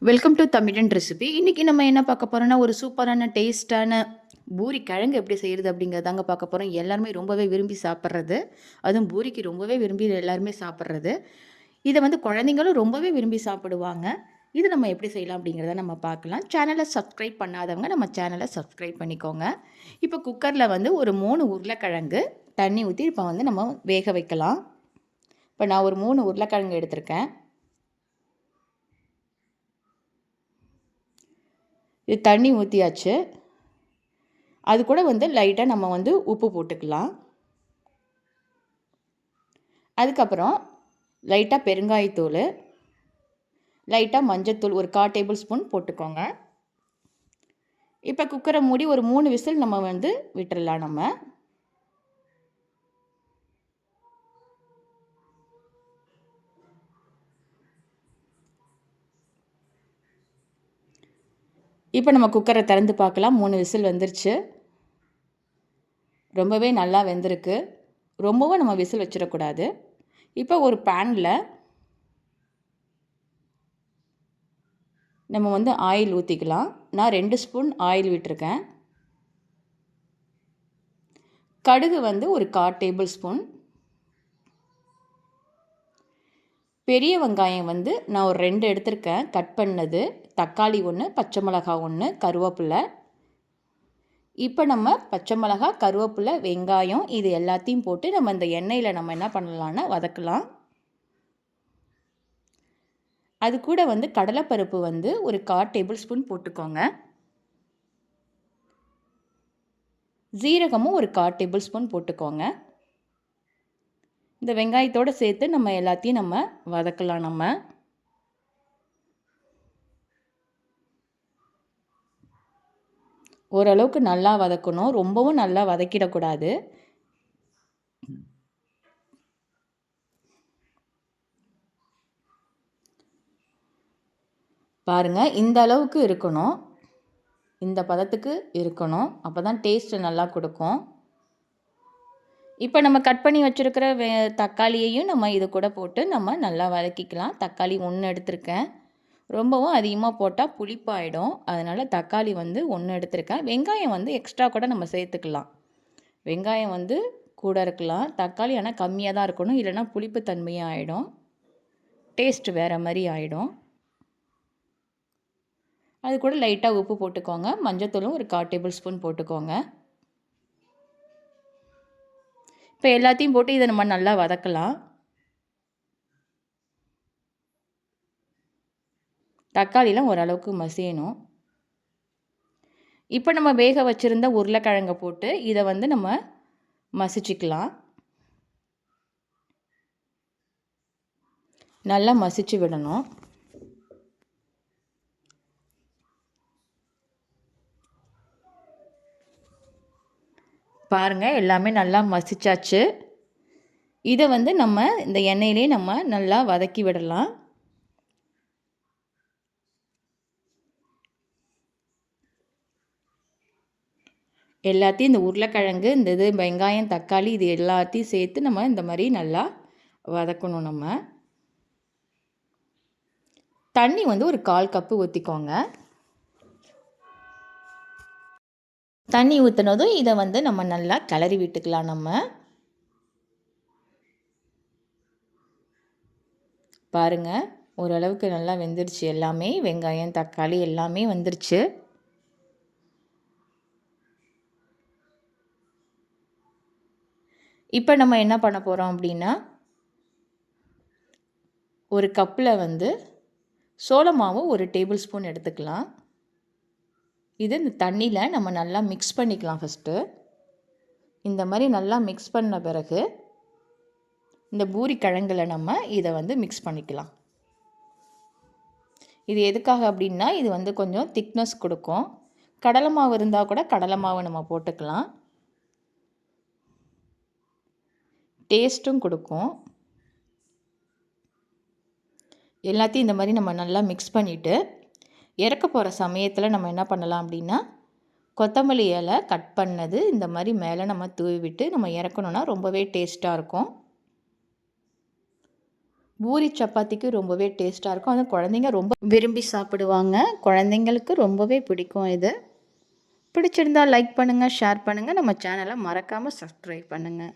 Welcome to தமிழன் recipe. இன்னைக்கு நம்ம என்ன பார்க்க போறோம்னா, ஒரு சூப்பரான டேஸ்ட்டான பூரி கிழங்கு எப்படி செய்றது அப்படிங்கிறதாங்க பார்க்க போறோம். எல்லாருமே ரொம்பவே விரும்பி சாப்பிட்றது. அதுவும் பூரிக்கு ரொம்பவே விரும்பி எல்லாருமே சாப்பிட்றது. இத வந்து குழந்தைங்களும் ரொம்பவே விரும்பி சாப்பிடுவாங்க. இது நம்ம எப்படி செய்யலாம் அப்படிங்கிறத நம்ம பார்க்கலாம். சேனலை சப்ஸ்கிரைப் பண்ணாதவங்க நம்ம சேனலை சப்ஸ்கிரைப் பண்ணிக்கோங்க. இப்போ குக்கரில் வந்து ஒரு 3 உருளைக்கிழங்கு தண்ணி ஊற்றி இப்போ வந்து நம்ம வேக வைக்கலாம். இப்போ நான் ஒரு 3 உருளைக்கிழங்கு எடுத்திருக்கேன். இது தண்ணி ஊற்றியாச்சு. அது கூட வந்து லைட்டாக நம்ம வந்து உப்பு போட்டுக்கலாம். அதுக்கப்புறம் லைட்டாக பெருங்காயத்தூள், லைட்டாக மஞ்சத்தூள் ஒரு 1/4 டேபிள் ஸ்பூன் போட்டுக்கோங்க. இப்போ குக்கரை மூடி ஒரு 3 விசில் நம்ம வந்து விட்டுறலாம் நம்ம. இப்போ நம்ம குக்கரை திறந்து பார்க்கலாம். 3 விசில் வந்துருச்சு. ரொம்பவே நல்லா வெந்திருக்கு. ரொம்பவும் நம்ம விசில் வச்சிடக்கூடாது. இப்போ ஒரு பேனில் நம்ம வந்து ஆயில் ஊற்றிக்கலாம். நான் 2 ஸ்பூன் ஆயில் விட்டுருக்கேன். கடுகு வந்து ஒரு 1/4 டேபிள் ஸ்பூன். பெரிய வெங்காயம் வந்து நான் ஒரு 2 எடுத்திருக்கேன் கட் பண்ணது. தக்காளி 1, பச்சை மிளகாய் 1, கருவேப்பிலை. இப்போ நம்ம பச்சை மிளகாய், கருவேப்பிலை, வெங்காயம் இது எல்லாத்தையும் போட்டு நம்ம இந்த எண்ணெயில் நம்ம என்ன பண்ணலான்னா வதக்கலாம். அது கூட வந்து கடலைப்பருப்பு வந்து ஒரு 1/4 டேபிள் ஸ்பூன் போட்டுக்கோங்க. ஜீரகமும் ஒரு 1/4 டேபிள் ஸ்பூன் போட்டுக்கோங்க. இந்த வெங்காயத்தோடு சேர்த்து நம்ம எல்லாத்தையும் நம்ம வதக்கலாம் நம்ம. ஓரளவுக்கு நல்லா வதக்கணும். ரொம்பவும் நல்லா வதக்கிடக்கூடாது. பாருங்கள், இந்த அளவுக்கு இருக்கணும். இந்த பதத்துக்கு இருக்கணும். அப்போ தான் டேஸ்ட்டு நல்லா கொடுக்கும். இப்போ நம்ம கட் பண்ணி வச்சுருக்கிற தக்காளியையும் நம்ம இது கூட போட்டு நம்ம நல்லா வதக்கிக்கலாம். தக்காளி 1 எடுத்திருக்கேன். ரொம்பவும் அதிகமாக போட்டால் புளிப்பாயிடும். அதனால் தக்காளி வந்து 1 எடுத்திருக்கேன். வெங்காயம் வந்து எக்ஸ்ட்ரா கூட நம்ம சேர்த்துக்கலாம். வெங்காயம் வந்து கூட இருக்கலாம். தக்காளி ஆனால் கம்மியாக தான் இருக்கணும். இல்லைன்னா புளிப்பு தன்மையாக ஆகிடும். டேஸ்ட்டு வேறு மாதிரி ஆகிடும். அது கூட லைட்டாக உப்பு போட்டுக்கோங்க. மஞ்சத்தூளும் ஒரு 1/4 டேபிள் ஸ்பூன் போட்டுக்கோங்க. இப்போ எல்லாத்தையும் போட்டு இதை நம்ம நல்லா வதக்கலாம். தக்காளிலாம் ஓரளவுக்கு மசியணும். இப்போ நம்ம வேக வச்சுருந்த உருளைக்கிழங்கை போட்டு இதை வந்து நம்ம மசிச்சுக்கலாம். நல்லா மசிச்சு விடணும். பாருங்கள், எல்லாமே நல்லா மசிச்சாச்சு. இதை வந்து நம்ம இந்த எண்ணெயிலே நம்ம நல்லா வதக்கி விடலாம். எல்லாத்தையும் இந்த உருளைக்கிழங்கு, இந்த இது வெங்காயம், தக்காளி இது எல்லாத்தையும் சேர்த்து நம்ம இந்த மாதிரி நல்லா வதக்கணும் நம்ம. தண்ணி வந்து ஒரு 1/4 கப்பு ஊற்றிக்கோங்க. தண்ணி ஊற்றினதும் இதை வந்து நம்ம நல்லா கிளறி விட்டுக்கலாம் நம்ம. பாருங்கள், ஓரளவுக்கு நல்லா வெந்துருச்சு எல்லாமே. வெங்காயம், தக்காளி எல்லாமே வந்துருச்சு. இப்போ நம்ம என்ன பண்ண போகிறோம் அப்படின்னா, ஒரு கப்பில் வந்து சோள மாவு ஒரு டேபிள் ஸ்பூன் எடுத்துக்கலாம். இது இந்த தண்ணியில் நம்ம நல்லா மிக்ஸ் பண்ணிக்கலாம் ஃபஸ்ட்டு. இந்த மாதிரி நல்லா மிக்ஸ் பண்ண பிறகு இந்த பூரி கிழங்குல நம்ம இதை வந்து மிக்ஸ் பண்ணிக்கலாம். இது எதுக்காக அப்படின்னா, இது வந்து கொஞ்சம் திக்னஸ் கொடுக்கும். கடலை மாவு இருந்தால் கூட கடலை மாவு நம்ம போட்டுக்கலாம். டேஸ்ட்டும் கொடுக்கும். எல்லாத்தையும் இந்த மாதிரி நம்ம நல்லா மிக்ஸ் பண்ணிவிட்டு இறக்க போகிற சமயத்தில் நம்ம என்ன பண்ணலாம் அப்படின்னா, கொத்தமல்லி இலை கட் பண்ணது இந்த மாதிரி மேலே நம்ம தூவி விட்டு நம்ம இறக்கணுன்னா ரொம்பவே டேஸ்ட்டாக இருக்கும். பூரி சப்பாத்திக்கு ரொம்பவே டேஸ்ட்டாக இருக்கும். அதுவும் குழந்தைங்க ரொம்ப விரும்பி சாப்பிடுவாங்க. குழந்தைங்களுக்கு ரொம்பவே பிடிக்கும் இது. பிடிச்சிருந்தா லைக் பண்ணுங்கள், ஷேர் பண்ணுங்கள். நம்ம சேனலை மறக்காமல் சப்ஸ்கிரைப் பண்ணுங்கள்.